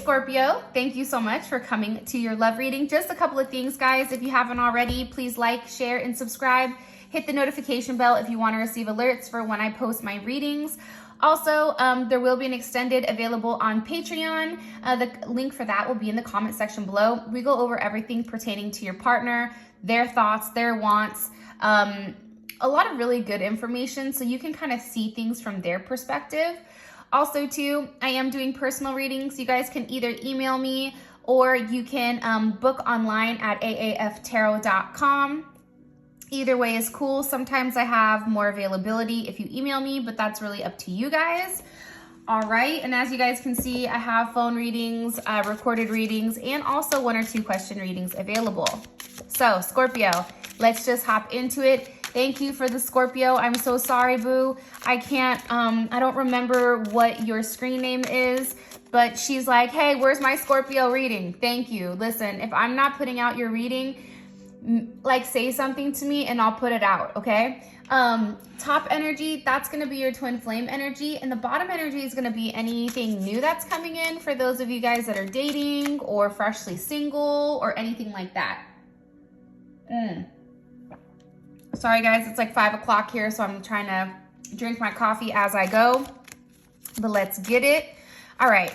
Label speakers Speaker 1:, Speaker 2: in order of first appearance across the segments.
Speaker 1: Scorpio, thank you so much for coming to your love reading. Just a couple of things, guys. If you haven't already, please like, share, and subscribe. Hit the notification bell if you want to receive alerts for when I post my readings. Also, there will be an extended available on Patreon. The link for that will be in the comment section below. We go over everything pertaining to your partner, their thoughts, their wants, a lot of really good information so you can kind of see things from their perspective. Also, too, I am doing personal readings. You guys can either email me or you can book online at aaftarot.com. Either way is cool. Sometimes I have more availability if you email me, but that's really up to you guys. All right, and as you guys can see, I have phone readings, recorded readings, and also 1 or 2 question readings available. So, Scorpio, let's just hop into it. Thank you for the Scorpio. I'm so sorry, boo. I don't remember what your screen name is, but she's like, hey, where's my Scorpio reading? Thank you. Listen, if I'm not putting out your reading, like say something to me and I'll put it out, okay? Top energy, that's gonna be your twin flame energy, and the bottom energy is gonna be anything new that's coming in for those of you guys that are dating or freshly single or anything like that. Sorry guys, it's like 5 o'clock here, so I'm trying to drink my coffee as I go, but let's get it. All right.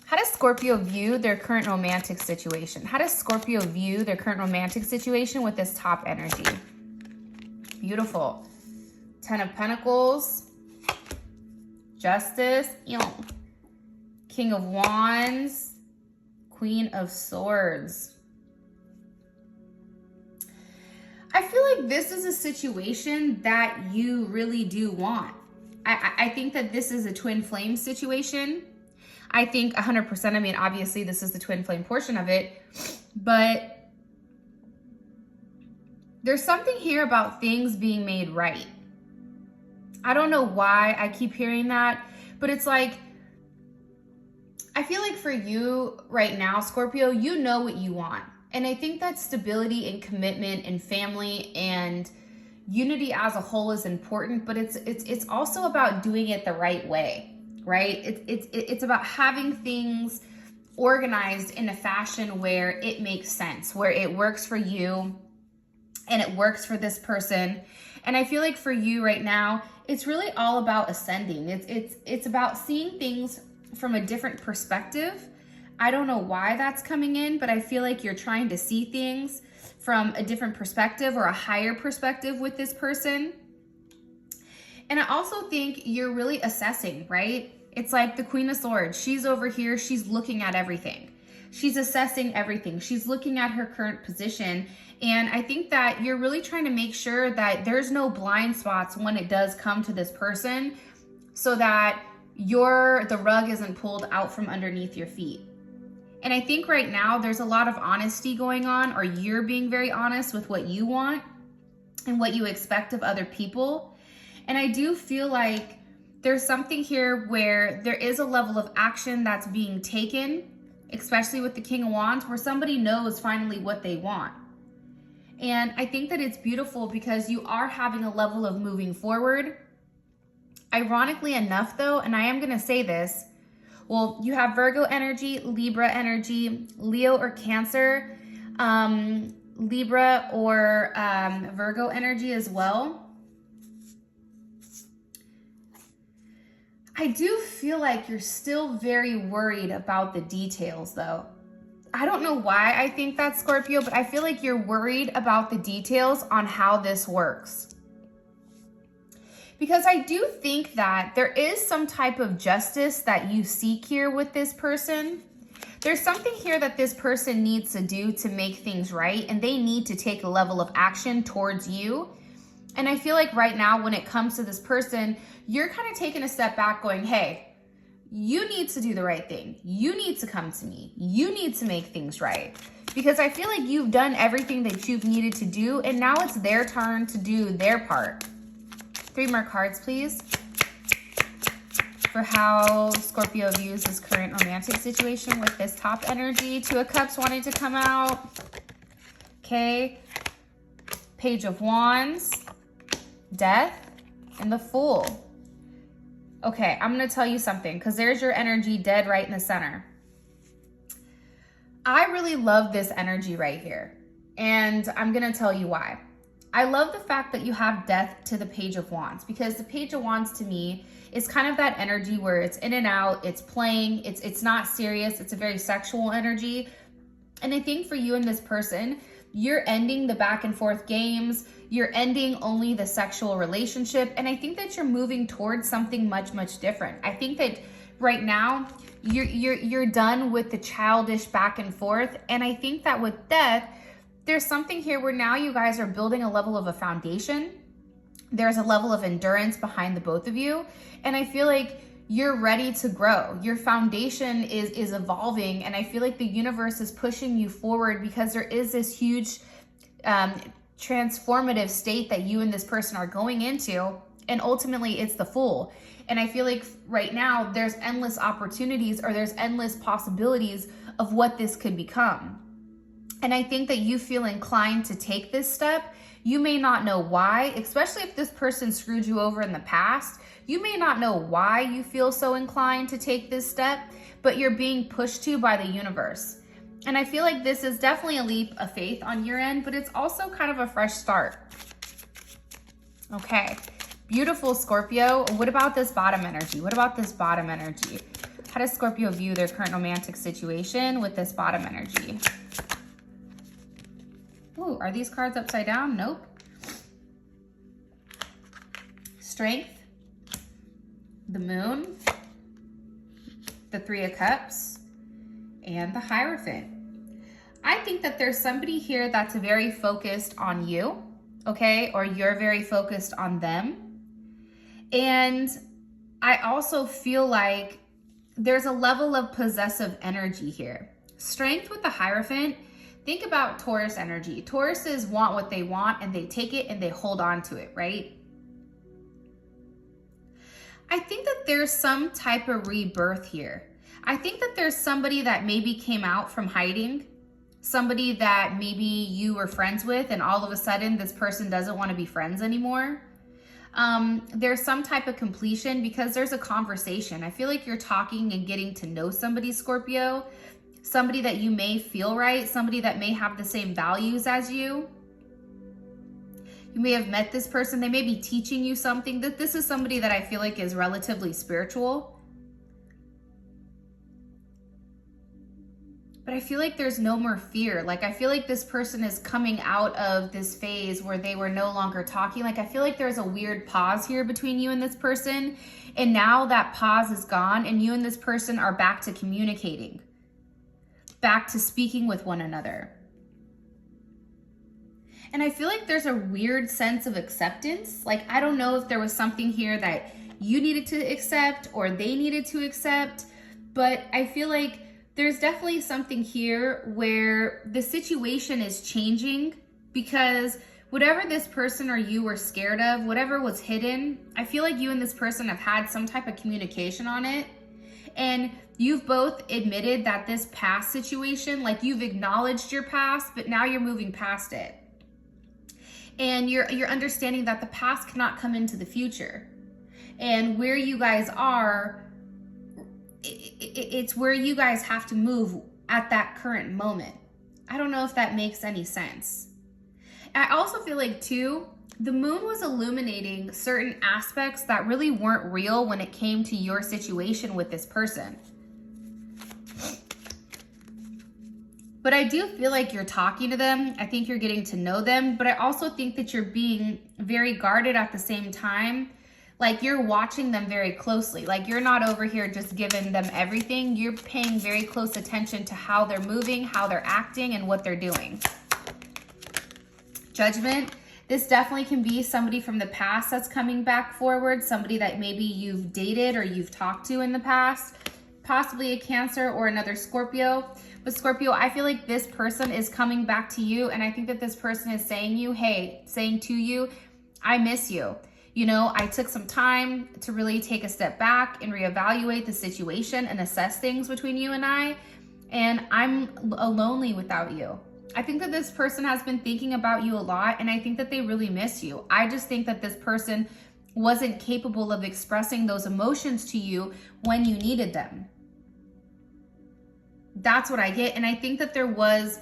Speaker 1: How does Scorpio view their current romantic situation? How does Scorpio view their current romantic situation with this top energy? Beautiful. 10 of Pentacles, Justice, King of Wands, Queen of Swords. I feel like this is a situation that you really do want. I think that this is a twin flame situation. I think 100%, I mean, obviously this is the twin flame portion of it, but there's something here about things being made right. I don't know why I keep hearing that, but it's like, I feel like for you right now, Scorpio, you know what you want. And I think that stability and commitment and family and unity as a whole is important, but it's also about doing it the right way. Right? It's about having things organized in a fashion where it makes sense, where it works for you and it works for this person. And I feel like for you right now, it's really all about ascending. It's about seeing things from a different perspective. I don't know why that's coming in, but I feel like you're trying to see things from a different perspective or a higher perspective with this person. And I also think you're really assessing, right? It's like the Queen of Swords. She's over here. She's looking at everything. She's assessing everything. She's looking at her current position. And I think that you're really trying to make sure that there's no blind spots when it does come to this person so that the rug isn't pulled out from underneath your feet. And I think right now there's a lot of honesty going on, or you're being very honest with what you want and what you expect of other people. And I do feel like there's something here where there is a level of action that's being taken, especially with the King of Wands, where somebody knows finally what they want. And I think that it's beautiful because you are having a level of moving forward. Ironically enough, though, and I am going to say this, well, you have Virgo energy, Libra energy, Leo or Cancer, Libra or Virgo energy as well. I do feel like you're still very worried about the details, though. I don't know why I think that's Scorpio, but I feel like you're worried about the details on how this works. Because I do think that there is some type of justice that you seek here with this person. There's something here that this person needs to do to make things right, and they need to take a level of action towards you. And I feel like right now, when it comes to this person, you're kind of taking a step back going, hey, you need to do the right thing. You need to come to me. You need to make things right. Because I feel like you've done everything that you've needed to do, and now it's their turn to do their part. 3 more cards, please, for how Scorpio views his current romantic situation with this top energy. 2 of Cups wanting to come out. Okay. Page of Wands, Death, and the Fool. Okay, I'm going to tell you something because there's your energy dead right in the center. I really love this energy right here. And I'm going to tell you why. I love the fact that you have death to the Page of Wands, because the Page of Wands to me is kind of that energy where it's in and out, it's playing, it's not serious, it's a very sexual energy. And I think for you and this person, you're ending the back and forth games, you're ending only the sexual relationship, and I think that you're moving towards something much, much different. I think that right now, you're done with the childish back and forth, and I think that with death, there's something here where now you guys are building a level of a foundation. There's a level of endurance behind the both of you, and I feel like you're ready to grow. Your foundation is evolving, and I feel like the universe is pushing you forward because there is this huge transformative state that you and this person are going into, and ultimately it's the Fool. And I feel like right now there's endless opportunities, or there's endless possibilities of what this could become. And I think that you feel inclined to take this step. You may not know why, especially if this person screwed you over in the past. You may not know why you feel so inclined to take this step, but you're being pushed to by the universe. And I feel like this is definitely a leap of faith on your end, but it's also kind of a fresh start. Okay, beautiful Scorpio. What about this bottom energy? What about this bottom energy? How does Scorpio view their current romantic situation with this bottom energy? Ooh, are these cards upside down? Nope. Strength, the Moon, the Three of Cups, and the Hierophant. I think that there's somebody here that's very focused on you, okay? Or you're very focused on them. And I also feel like there's a level of possessive energy here. Strength with the Hierophant. Think about Taurus energy. Tauruses want what they want, and they take it and they hold on to it, right? I think that there's some type of rebirth here. I think that there's somebody that maybe came out from hiding, somebody that maybe you were friends with, and all of a sudden this person doesn't want to be friends anymore. There's some type of completion because there's a conversation. I feel like you're talking and getting to know somebody, Scorpio, somebody that you may feel right, somebody that may have the same values as you. You may have met this person. They may be teaching you something. That this is somebody that I feel like is relatively spiritual. But I feel like there's no more fear. Like, I feel like this person is coming out of this phase where they were no longer talking. Like, I feel like there's a weird pause here between you and this person. And now that pause is gone, and you and this person are back to communicating, back to speaking with one another. And I feel like there's a weird sense of acceptance. Like, I don't know if there was something here that you needed to accept or they needed to accept, but I feel like there's definitely something here where the situation is changing, because whatever this person or you were scared of, whatever was hidden, I feel like you and this person have had some type of communication on it. And you've both admitted that this past situation, like, you've acknowledged your past, but now you're moving past it. And you're understanding that the past cannot come into the future. And where you guys are, it's where you guys have to move at that current moment. I don't know if that makes any sense. I also feel like, too, the Moon was illuminating certain aspects that really weren't real when it came to your situation with this person. But I do feel like you're talking to them. I think you're getting to know them, but I also think that you're being very guarded at the same time. Like, you're watching them very closely. Like, you're not over here just giving them everything. You're paying very close attention to how they're moving, how they're acting, and what they're doing. Judgment. This definitely can be somebody from the past that's coming back forward, somebody that maybe you've dated or you've talked to in the past, possibly a Cancer or another Scorpio. But Scorpio, I feel like this person is coming back to you, and I think that this person is saying to you, I miss you. You know, I took some time to really take a step back and reevaluate the situation and assess things between you and I'm lonely without you. I think that this person has been thinking about you a lot, and I think that they really miss you. I just think that this person wasn't capable of expressing those emotions to you when you needed them. That's what I get. And I think that there was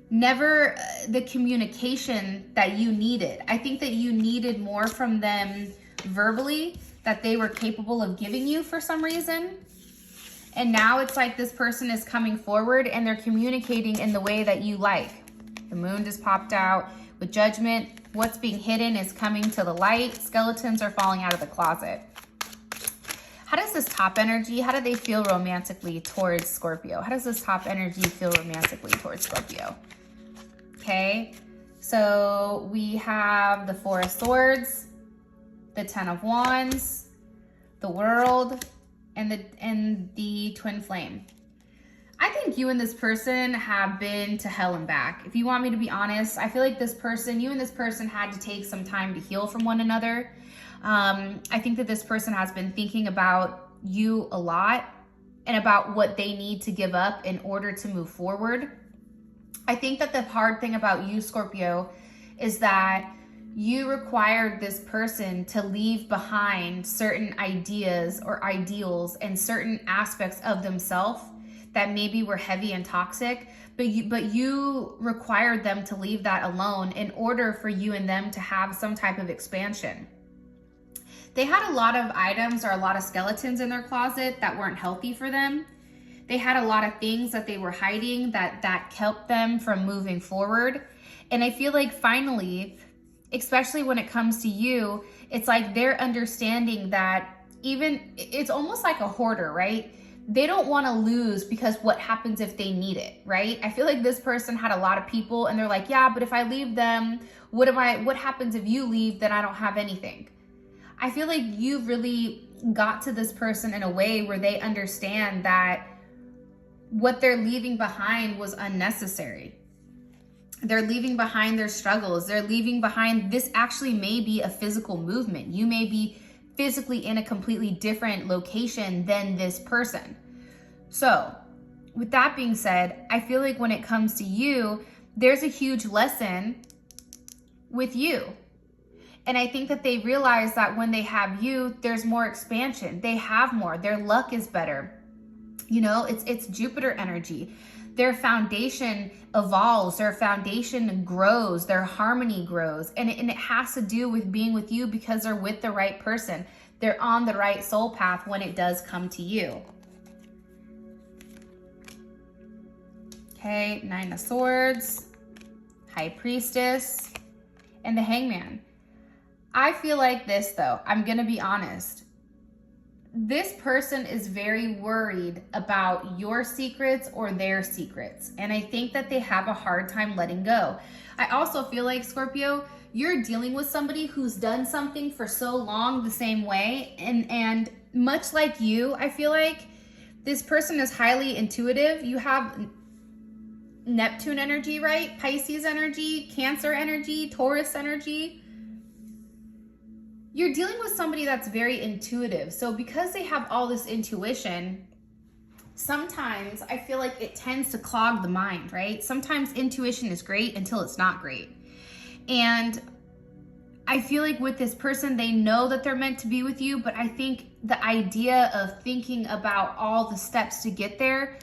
Speaker 1: never the communication that you needed. I think that you needed more from them verbally that they were capable of giving you for some reason. And now it's like this person is coming forward and they're communicating in the way that you like. The moon just popped out with Judgment. What's being hidden is coming to the light. Skeletons are falling out of the closet. How does this top energy, how do they feel romantically towards Scorpio? How does this top energy feel romantically towards Scorpio? Okay, so we have the Four of Swords, the Ten of Wands, the World, and the Twin Flame. I think you and this person have been to hell and back. If you want me to be honest, I feel like you and this person had to take some time to heal from one another. I think that this person has been thinking about you a lot and about what they need to give up in order to move forward. I think that the hard thing about you, Scorpio, is that you required this person to leave behind certain ideas or ideals and certain aspects of themselves that maybe were heavy and toxic, but you required them to leave that alone in order for you and them to have some type of expansion. They had a lot of items or a lot of skeletons in their closet that weren't healthy for them. They had a lot of things that they were hiding that kept them from moving forward. And I feel like finally, especially when it comes to you, it's like they're understanding that it's almost like a hoarder, right? They don't want to lose because what happens if they need it, right? I feel like this person had a lot of people and they're like, yeah, but if I leave them, what happens if you leave, then I don't have anything. I feel like you really got to this person in a way where they understand that what they're leaving behind was unnecessary. They're leaving behind their struggles. They're leaving behind, this actually may be a physical movement. You may be physically in a completely different location than this person. So with that being said, I feel like when it comes to you, there's a huge lesson with you. And I think that they realize that when they have you, there's more expansion. They have more. Their luck is better. You know, it's Jupiter energy. Their foundation evolves, their foundation grows, their harmony grows. And it has to do with being with you because they're with the right person. They're on the right soul path when it does come to you. Okay, Nine of Swords, High Priestess, and the Hangman. I feel like this though, I'm gonna be honest. This person is very worried about your secrets or their secrets. And I think that they have a hard time letting go. I also feel like, Scorpio, you're dealing with somebody who's done something for so long the same way. And much like you, I feel like this person is highly intuitive. You have Neptune energy, right? Pisces energy, Cancer energy, Taurus energy. You're dealing with somebody that's very intuitive. So because they have all this intuition, sometimes I feel like it tends to clog the mind, right? Sometimes intuition is great until it's not great. And I feel like with this person, they know that they're meant to be with you, but I think the idea of thinking about all the steps to get there,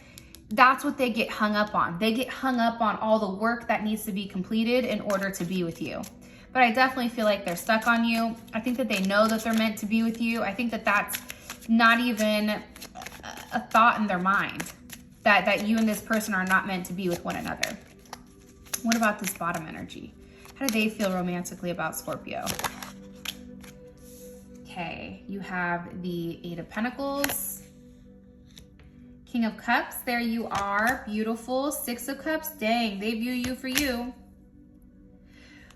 Speaker 1: that's what they get hung up on. They get hung up on all the work that needs to be completed in order to be with you. But I definitely feel like they're stuck on you. I think that they know that they're meant to be with you. I think that that's not even a thought in their mind, that you and this person are not meant to be with one another. What about this bottom energy? How do they feel romantically about Scorpio? Okay, you have the Eight of Pentacles, King of Cups, there you are, beautiful. Six of Cups, dang, they view you for you.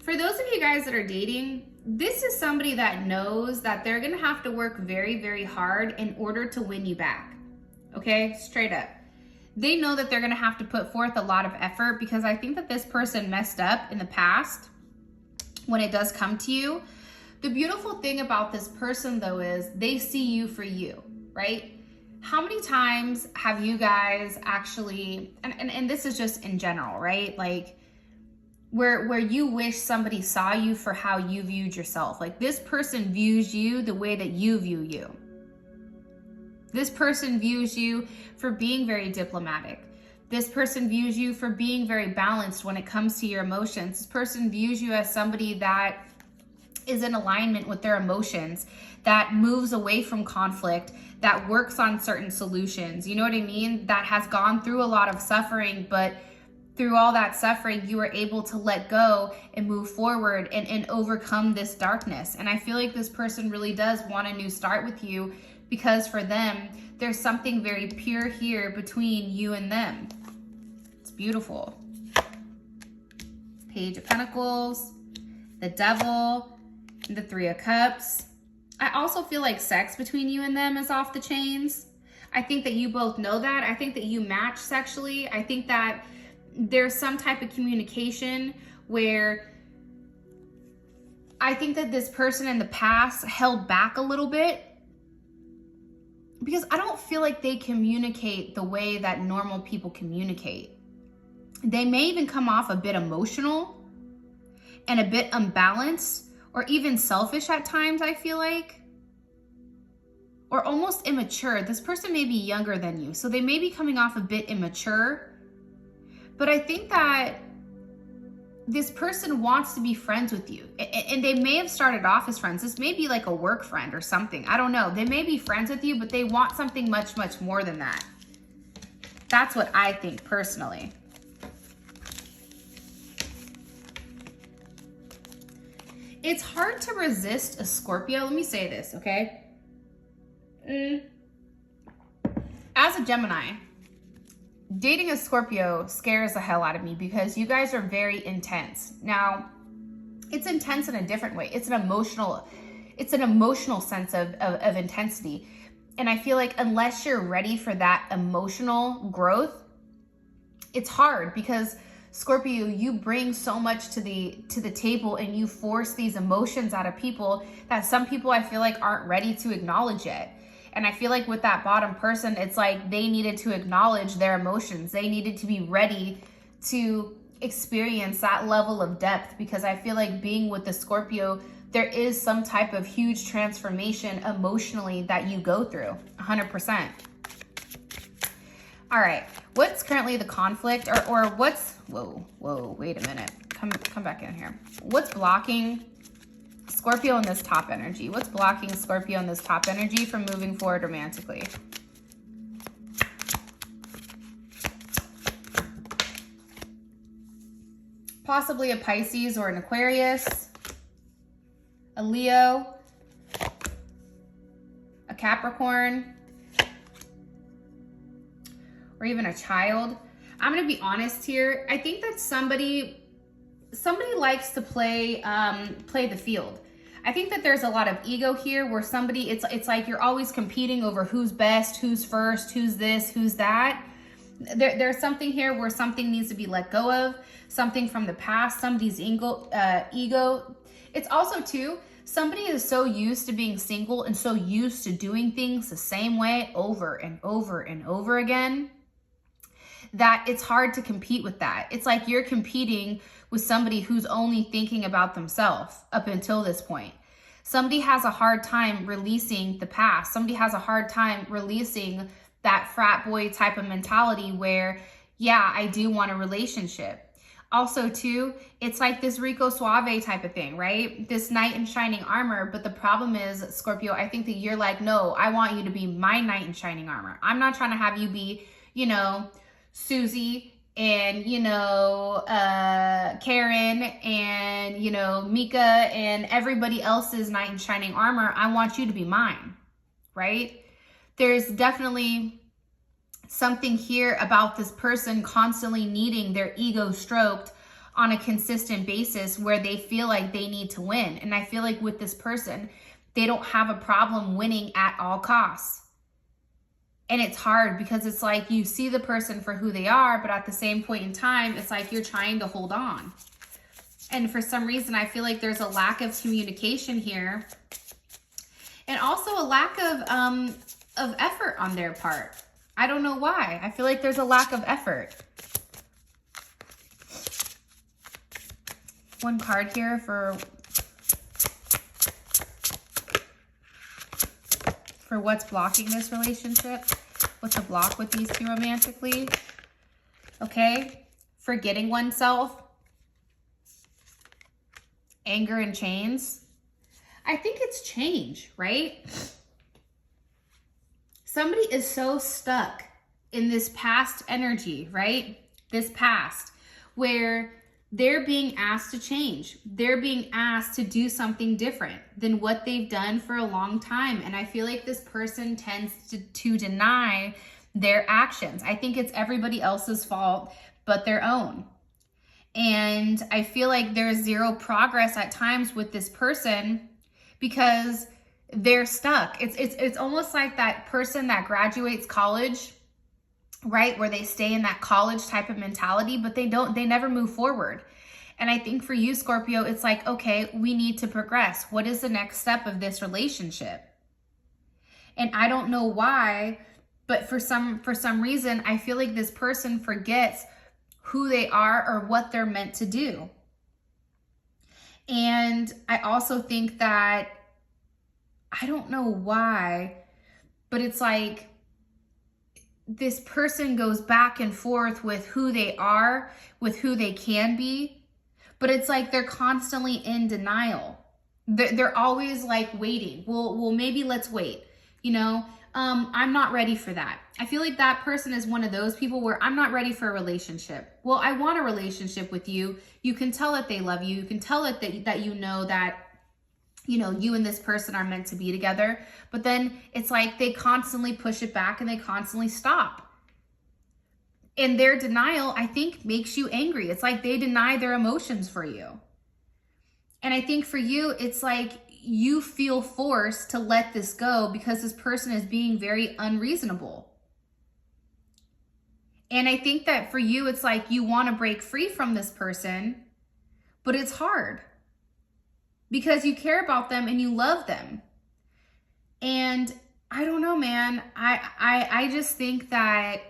Speaker 1: For those of you guys that are dating, this is somebody that knows that they're gonna have to work very, very hard in order to win you back. Okay, straight up. They know that they're gonna have to put forth a lot of effort because I think that this person messed up in the past when it does come to you. The beautiful thing about this person though is they see you for you, right? How many times have you guys actually, and this is just in general, right? Like, where you wish somebody saw you for how you viewed yourself. Like this person views you the way that you view you. This person views you for being very diplomatic. This person views you for being very balanced when it comes to your emotions. This person views you as somebody that is in alignment with their emotions, that moves away from conflict, that works on certain solutions. You know what I mean? That has gone through a lot of suffering, but through all that suffering, you were able to let go and move forward and overcome this darkness. And I feel like this person really does want a new start with you, because for them, there's something very pure here between you and them. It's beautiful. Page of Pentacles, the Devil, and the Three of Cups. I also feel like sex between you and them is off the chains. I think that you both know that. I think that you match sexually. I think that there's some type of communication where I think that this person in the past held back a little bit, because I don't feel like they communicate the way that normal people communicate. They may even come off a bit emotional and a bit unbalanced, or even selfish at times, I feel like, or almost immature. This person may be younger than you, so they may be coming off a bit immature, but I think that this person wants to be friends with you, and they may have started off as friends. This may be like a work friend or something. I don't know. They may be friends with you, but they want something much, much more than that. That's what I think personally. It's hard to resist a Scorpio. Let me say this, okay? As a Gemini, dating a Scorpio scares the hell out of me, because you guys are very intense. Now, it's intense in a different way. It's an emotional sense of intensity. And I feel like unless you're ready for that emotional growth, it's hard, because Scorpio, you bring so much to the table, and you force these emotions out of people that some people I feel like aren't ready to acknowledge yet. And I feel like with that bottom person, it's like they needed to acknowledge their emotions. They needed to be ready to experience that level of depth, because I feel like being with the Scorpio, there is some type of huge transformation emotionally that you go through, 100%. All right, what's currently the conflict, or what's, whoa, wait a minute. Come back in here. What's blocking Scorpio in this top energy? What's blocking Scorpio in this top energy from moving forward romantically? Possibly a Pisces or an Aquarius, a Leo, a Capricorn, or even a child. I'm gonna be honest here. I think that somebody likes to play the field. I think that there's a lot of ego here, where somebody, it's like you're always competing over who's best, who's first, who's this, who's that. There's something here where something needs to be let go of, something from the past, somebody's ego. It's also too, somebody is so used to being single and so used to doing things the same way over and over and over again, that it's hard to compete with that. It's like you're competing with somebody who's only thinking about themselves up until this point. Somebody has a hard time releasing the past. Somebody has a hard time releasing that frat boy type of mentality where, yeah, I do want a relationship. Also too, it's like this Rico Suave type of thing, right? This knight in shining armor. But the problem is, Scorpio, I think that you're like, no, I want you to be my knight in shining armor. I'm not trying to have you be, Susie and, Karen and, Mika and everybody else's knight in shining armor. I want you to be mine, right? There's definitely something here about this person constantly needing their ego stroked on a consistent basis, where they feel like they need to win. And I feel like with this person, they don't have a problem winning at all costs. And it's hard, because it's like you see the person for who they are, but at the same point in time, it's like you're trying to hold on. And for some reason, I feel like there's a lack of communication here, and also a lack of effort on their part. I don't know why. I feel like there's a lack of effort. One card here for for what's blocking this relationship. What's a block with these two romantically? Okay, forgetting oneself, anger and chains. I think it's change, right? Somebody is so stuck in this past energy, right? This past where they're being asked to change. They're being asked to do something different than what they've done for a long time. And I feel like this person tends to deny their actions. I think it's everybody else's fault but their own. And I feel like there's zero progress at times with this person because they're stuck. It's almost like that person that graduates college, right? Where they stay in that college type of mentality, but they never move forward. And I think for you, Scorpio, it's like, okay, we need to progress. What is the next step of this relationship? And I don't know why, but for some reason, I feel like this person forgets who they are or what they're meant to do. And I also think that, I don't know why, but it's like this person goes back and forth with who they are, with who they can be, but it's like they're constantly in denial. They're always like waiting. Well, maybe let's wait. You know, I'm not ready for that. I feel like that person is one of those people where I'm not ready for a relationship. Well, I want a relationship with you. You can tell that they love you. You can tell it that you know that, you know, you and this person are meant to be together. But then it's like they constantly push it back and they constantly stop. And their denial, I think, makes you angry. It's like they deny their emotions for you. And I think for you, it's like you feel forced to let this go because this person is being very unreasonable. And I think that for you, it's like you want to break free from this person, but it's hard because you care about them and you love them. And I don't know, man. I just think that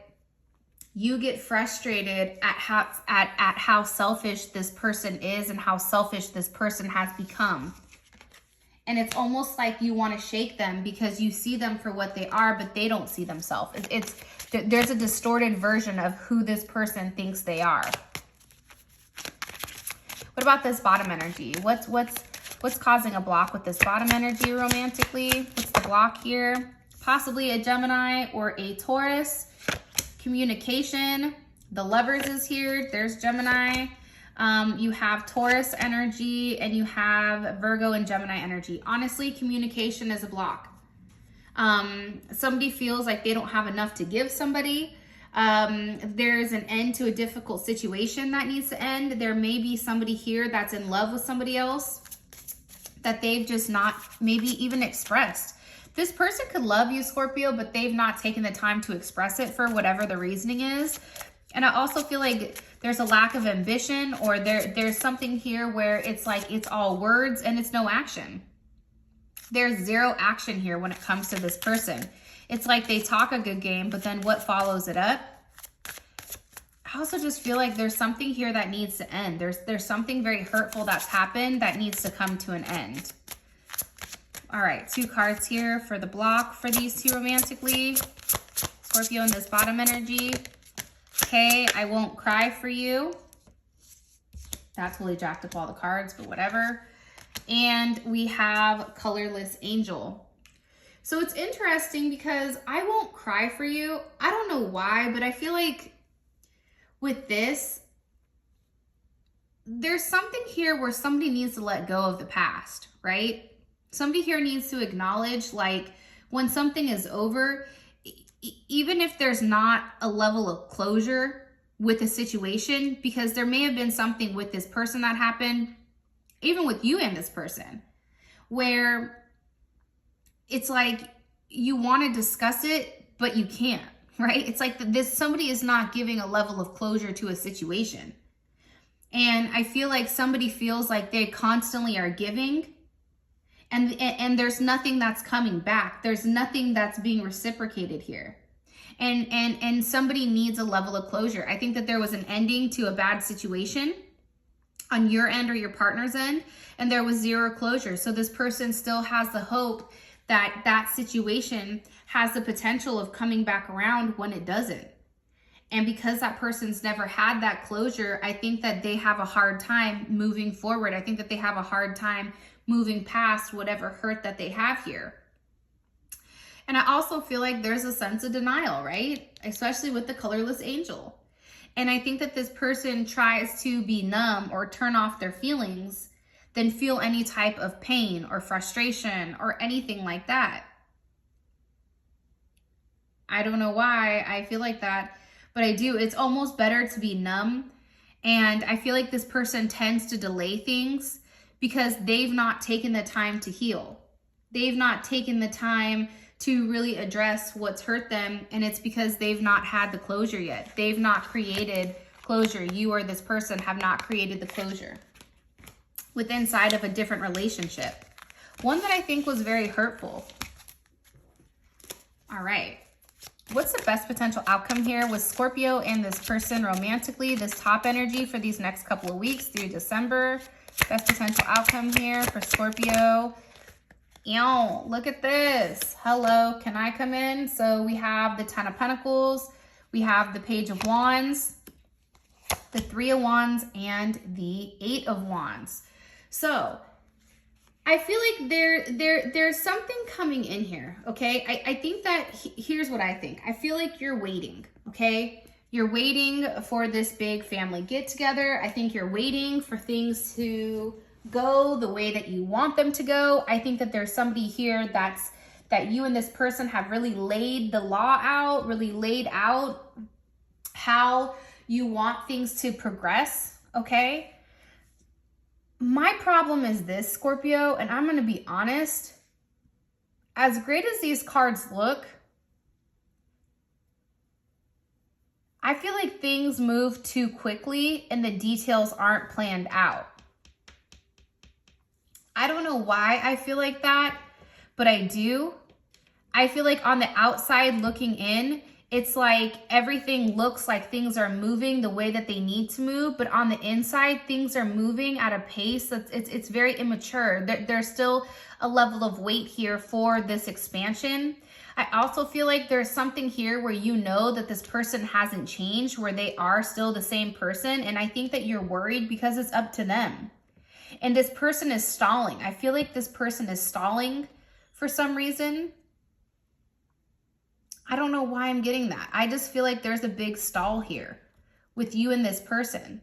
Speaker 1: you get frustrated at how selfish this person is and how selfish this person has become. And it's almost like you want to shake them because you see them for what they are, but they don't see themselves. There's a distorted version of who this person thinks they are. What about this bottom energy? What's causing a block with this bottom energy romantically? What's the block here? Possibly a Gemini or a Taurus. Communication. The Lovers is here. There's Gemini. You have Taurus energy and you have Virgo and Gemini energy. Honestly, communication is a block. Somebody feels like they don't have enough to give somebody. There's an end to a difficult situation that needs to end. There may be somebody here that's in love with somebody else that they've just not maybe even expressed. This person could love you, Scorpio, but they've not taken the time to express it for whatever the reasoning is. And I also feel like there's a lack of ambition, or there's something here where it's like it's all words and it's no action. There's zero action here when it comes to this person. It's like they talk a good game, but then what follows it up? I also just feel like there's something here that needs to end. There's something very hurtful that's happened that needs to come to an end. All right, 2 cards here for the block for these two romantically. Scorpio in this bottom energy. Okay, I won't cry for you. That totally jacked up all the cards, but whatever. And we have colorless angel. So it's interesting because I won't cry for you. I don't know why, but I feel like with this, there's something here where somebody needs to let go of the past, right? Somebody here needs to acknowledge, like, when something is over, even if there's not a level of closure with a situation, because there may have been something with this person that happened, even with you and this person, where it's like you want to discuss it, but you can't, right? It's like somebody is not giving a level of closure to a situation. And I feel like somebody feels like they constantly are giving, and there's nothing that's coming back. There's nothing that's being reciprocated here. And somebody needs a level of closure. I think that there was an ending to a bad situation on your end or your partner's end, and there was zero closure. So this person still has the hope that that situation has the potential of coming back around when it doesn't. And because that person's never had that closure, I think that they have a hard time moving forward. I think that they have a hard time moving past whatever hurt that they have here. And I also feel like there's a sense of denial, right? Especially with the colorless angel. And I think that this person tries to be numb or turn off their feelings than feel any type of pain or frustration or anything like that. I don't know why I feel like that, but I do. It's almost better to be numb. And I feel like this person tends to delay things because they've not taken the time to heal. They've not taken the time to really address what's hurt them. And it's because they've not had the closure yet. They've not created closure. You or this person have not created the closure with inside of a different relationship. One that I think was very hurtful. All right. What's the best potential outcome here with Scorpio and this person romantically, this top energy for these next couple of weeks through December? Best potential outcome here for Scorpio. Ew, look at this. Hello, can I come in? So we have the Ten of Pentacles, we have the Page of Wands, the Three of Wands, and the Eight of Wands. So I feel like there's something coming in here, okay? I think that, here's what I think. I feel like you're waiting, okay? You're waiting for this big family get-together. I think you're waiting for things to go the way that you want them to go. I think that there's somebody here that you and this person have really laid the law out, really laid out how you want things to progress, okay? My problem is this, Scorpio, and I'm going to be honest. As great as these cards look, I feel like things move too quickly and the details aren't planned out. I don't know why I feel like that, but I do. I feel like on the outside looking in, it's like everything looks like things are moving the way that they need to move, but on the inside, things are moving at a pace that's it's very immature. There's still a level of weight here for this expansion. I also feel like there's something here where you know that this person hasn't changed, where they are still the same person, and I think that you're worried because it's up to them. And this person is stalling. I feel like this person is stalling for some reason. I don't know why I'm getting that. I just feel like there's a big stall here with you and this person.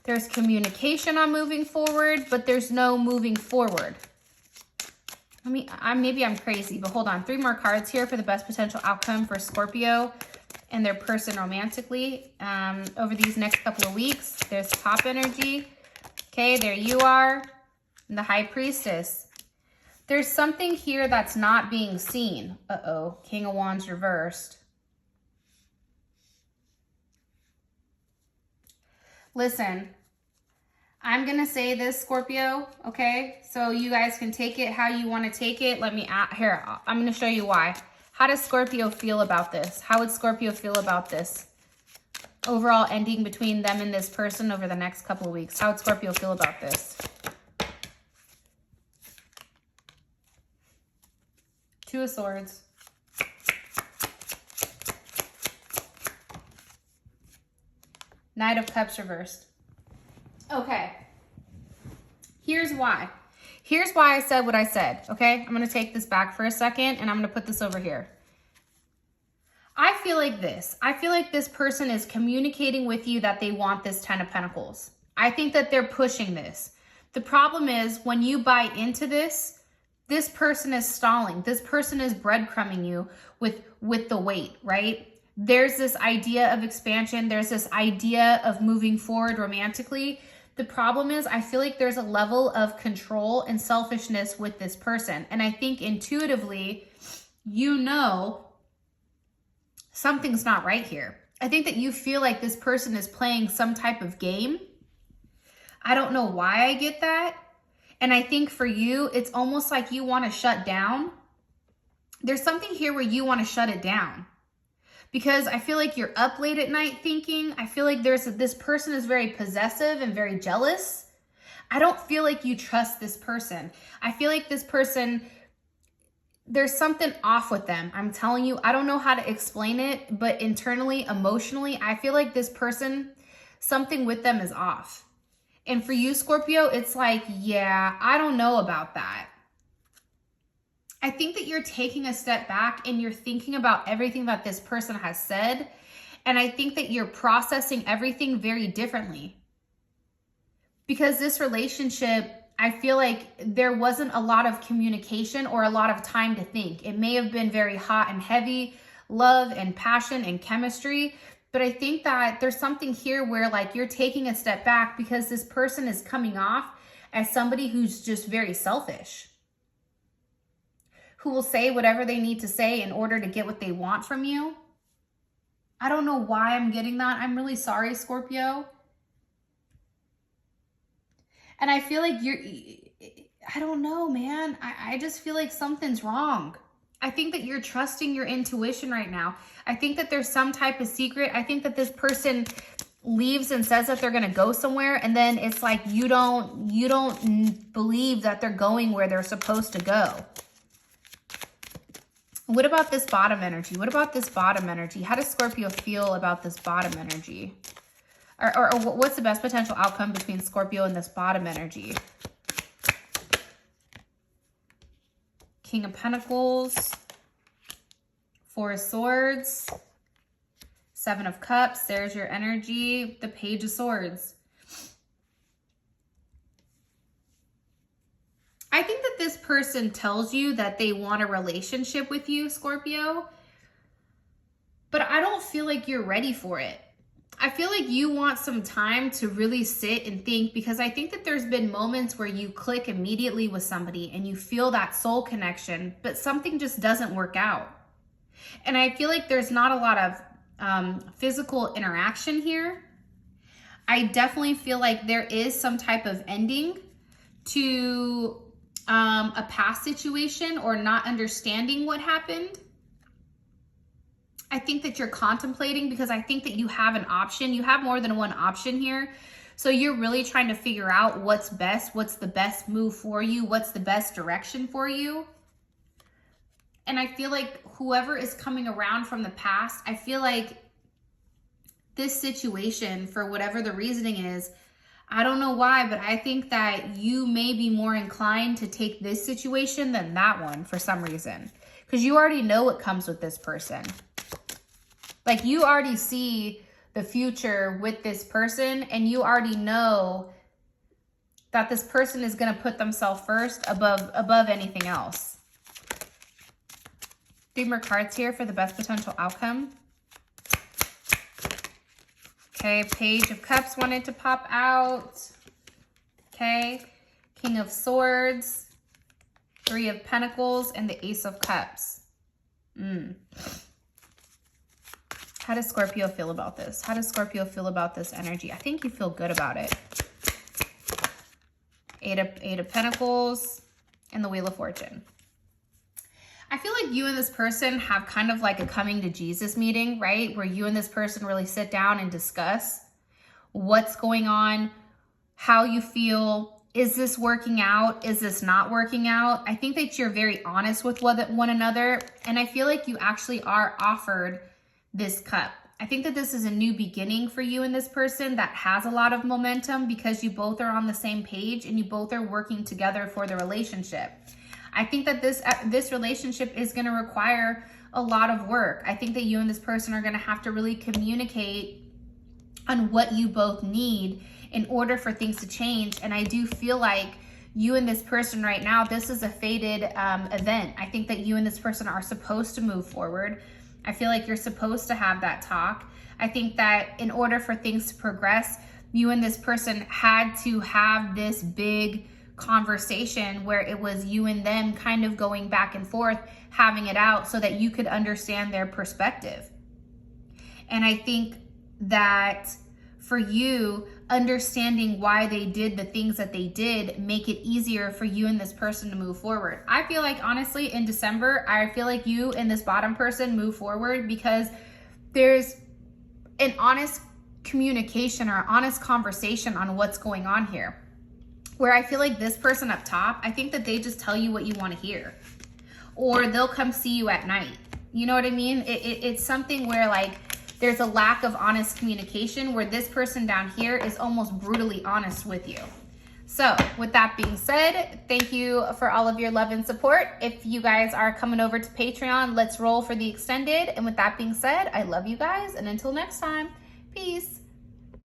Speaker 1: There's communication on moving forward, but there's no moving forward. Maybe I'm crazy, but hold on. 3 more cards here for the best potential outcome for Scorpio and their person romantically over these next couple of weeks. There's top energy. Okay, there you are. And the High Priestess. There's something here that's not being seen. Uh-oh, King of Wands reversed. Listen, I'm going to say this, Scorpio, okay? So you guys can take it how you want to take it. Here, I'm going to show you why. How does Scorpio feel about this? How would Scorpio feel about this? Overall ending between them and this person over the next couple of weeks. How would Scorpio feel about this? Two of Swords. Knight of Cups reversed. Okay. Here's why. Here's why I said what I said, okay? I'm going to take this back for a second and I'm going to put this over here. I feel like this. I feel like this person is communicating with you that they want this Ten of Pentacles. I think that they're pushing this. The problem is when you buy into this, this person is stalling. This person is breadcrumbing you with the weight, right? There's this idea of expansion. There's this idea of moving forward romantically. The problem is I feel like there's a level of control and selfishness with this person. And I think intuitively, you know, something's not right here. I think that you feel like this person is playing some type of game. I don't know why I get that. And I think for you, it's almost like you want to shut down. There's something here where you want to shut it down. Because I feel like you're up late at night thinking. I feel like this person is very possessive and very jealous. I don't feel like you trust this person. I feel like this person, there's something off with them. I'm telling you, I don't know how to explain it, but internally, emotionally, I feel like this person, something with them is off. And for you, Scorpio, it's like, yeah, I don't know about that. I think that you're taking a step back and you're thinking about everything that this person has said. And I think that you're processing everything very differently. Because this relationship, I feel like there wasn't a lot of communication or a lot of time to think. It may have been very hot and heavy, love and passion and chemistry. But I think that there's something here where like you're taking a step back because this person is coming off as somebody who's just very selfish, who will say whatever they need to say in order to get what they want from you. I don't know why I'm getting that. I'm really sorry, Scorpio. And I feel like I don't know, man. I just feel like something's wrong. I think that you're trusting your intuition right now. I think that there's some type of secret. I think that this person leaves and says that they're going to go somewhere. And then it's like, you don't believe that they're going where they're supposed to go. What about this bottom energy? What about this bottom energy? How does Scorpio feel about this bottom energy? Or what's the best potential outcome between Scorpio and this bottom energy? King of Pentacles, Four of Swords, Seven of Cups. There's your energy. The Page of Swords. I think that this person tells you that they want a relationship with you, Scorpio, but I don't feel like you're ready for it. I feel like you want some time to really sit and think, because I think that there's been moments where you click immediately with somebody and you feel that soul connection, but something just doesn't work out. And I feel like there's not a lot of physical interaction here. I definitely feel like there is some type of ending to a past situation or not understanding what happened. I think that you're contemplating, because I think that you have an option. You have more than one option here. So you're really trying to figure out what's best, what's the best move for you, what's the best direction for you. And I feel like whoever is coming around from the past, I feel like this situation, for whatever the reasoning is, I don't know why, but I think that you may be more inclined to take this situation than that one for some reason. Because you already know what comes with this person. Like, you already see the future with this person, and you already know that this person is going to put themselves first above anything else. 3 more cards here for the best potential outcome. Okay, Page of Cups wanted to pop out. Okay, King of Swords, 3 of Pentacles, and the Ace of Cups. How does Scorpio feel about this? How does Scorpio feel about this energy? I think you feel good about it. 8 of Pentacles and the Wheel of Fortune. I feel like you and this person have kind of like a coming to Jesus meeting, right? Where you and this person really sit down and discuss what's going on, how you feel. Is this working out? Is this not working out? I think that you're very honest with one another. And I feel like you actually are offered this cup. I think that this is a new beginning for you and this person that has a lot of momentum, because you both are on the same page and you both are working together for the relationship. I think that this relationship is going to require a lot of work. I think that you and this person are going to have to really communicate on what you both need in order for things to change. And I do feel like you and this person right now, this is a fated event. I think that you and this person are supposed to move forward. I feel like you're supposed to have that talk. I think that in order for things to progress, you and this person had to have this big conversation where it was you and them kind of going back and forth, having it out so that you could understand their perspective. And I think that for you, understanding why they did the things that they did make it easier for you and this person to move forward. I feel like, honestly, in December, I feel like you and this bottom person move forward because there's an honest communication or honest conversation on what's going on here. where I feel like this person up top, I think that they just tell you what you want to hear, or they'll come see you at night. You know what I mean? It's something where like there's a lack of honest communication, where this person down here is almost brutally honest with you. So with that being said, thank you for all of your love and support. If you guys are coming over to Patreon, let's roll for the extended. And with that being said, I love you guys. And until next time, peace.